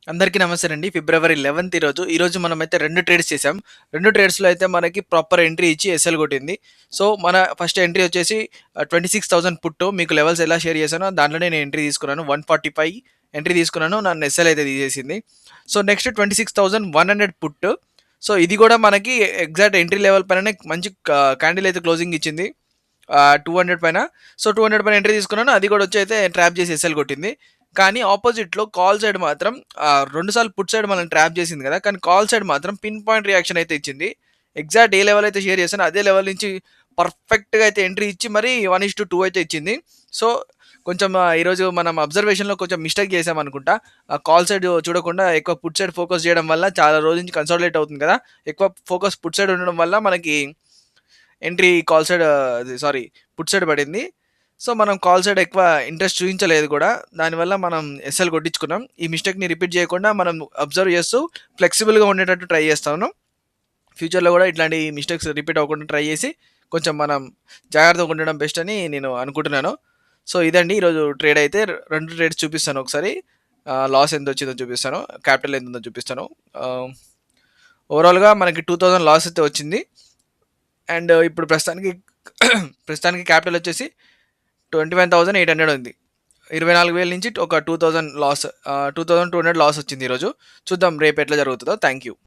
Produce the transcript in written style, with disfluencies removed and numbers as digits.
అందరికీ నమస్తేనండి. ఫిబ్రవరి 11 ఈరోజు మనమైతే 2 ట్రేడ్స్ చేసాం. 2 ట్రేడ్స్‌లో అయితే మనకి ప్రాపర్ ఎంట్రీ ఇచ్చి ఎస్ఎల్ కొట్టింది. సో, మన ఫస్ట్ ఎంట్రీ వచ్చేసి 26,000 పుట్టు. మీకు లెవెల్స్ ఎలా షేర్ చేశానో దాంట్లోనే నేను ఎంట్రీ తీసుకున్నాను. 145 ఎంట్రీ తీసుకున్నాను. నన్ను ఎస్ఎల్ అయితే తీసేసింది. సో, నెక్స్ట్ 26,100 పుట్టు. సో, ఇది కూడా మనకి ఎగ్జాక్ట్ ఎంట్రీ లెవెల్ పైననే మంచి క్యాండిల్ అయితే క్లోజింగ్ ఇచ్చింది. 200 పైన. సో, 200 పైన ఎంట్రీ తీసుకున్నాను. అది కూడా వచ్చి అయితే ట్రాప్ చేసి ఎస్ఎల్ కొట్టింది. కానీ ఆపోజిట్‌లో కాల్ సైడ్ మాత్రం 2 సార్లు పుట్ సైడ్ మనల్ని ట్రాప్ చేసింది కదా! కానీ కాల్ సైడ్ మాత్రం పిన్ పాయింట్ రియాక్షన్ అయితే ఇచ్చింది. ఎగ్జాక్ట్ ఏ లెవెల్ అయితే షేర్ చేశానో అదే లెవెల్ నుంచి పర్ఫెక్ట్‌గా అయితే ఎంట్రీ ఇచ్చి మరి 1:2 అయితే ఇచ్చింది. సో, కొంచెం ఈరోజు మనం అబ్జర్వేషన్‌లో కొంచెం మిస్టేక్ చేశామనుకుంటా. కాల్ సైడ్ చూడకుండా ఎక్కువ పుట్ సైడ్ ఫోకస్ చేయడం వల్ల చాలా రోజుల నుంచి కన్సాలిడేట్ అవుతుంది కదా! ఎక్కువ ఫోకస్ పుట్ సైడ్ ఉండడం వల్ల మనకి entry call side sorry put side పడింది. సో, మనం కాల్ సైడ్ ఎక్కువ ఇంట్రెస్ట్ చూయించలేదు కూడా. దానివల్ల మనం ఎస్ఎల్ కొట్టించుకున్నాం. ఈ మిస్టేక్‌ని రిపీట్ చేయకుండా మనం అబ్జర్వ్ చేస్తూ ఫ్లెక్సిబుల్‌గా ఉండేటట్టు ట్రై చేస్తాను. ఫ్యూచర్‌లో కూడా ఇట్లాంటి మిస్టేక్స్ రిపీట్ అవ్వకుండా ట్రై చేసి కొంచెం మనం జాగ్రత్తగా ఉండడం బెస్ట్ అని నేను అనుకుంటున్నాను. సో, ఇదండి ఈరోజు ట్రేడ్ అయితే 2 ట్రేడ్స్ చూపిస్తాను ఒకసారి. లాస్ ఎంత వచ్చిందో చూపిస్తాను. క్యాపిటల్ ఎంత ఉందో చూపిస్తాను. ఆహ్, ఓవరాల్‌గా మనకి 2000 లాస్ అయితే వచ్చింది. అండ్ ఇప్పుడు ప్రస్తుతానికి ప్రస్తుతానికి క్యాపిటల్ వచ్చేసి 21,800 ఉంది. 24,000 నుంచి ఒక 2,000 లాస్ 2,200 లాస్ వచ్చింది ఈరోజు. చూద్దాం రేపు ఎట్లా జరుగుతుందో. Thank you.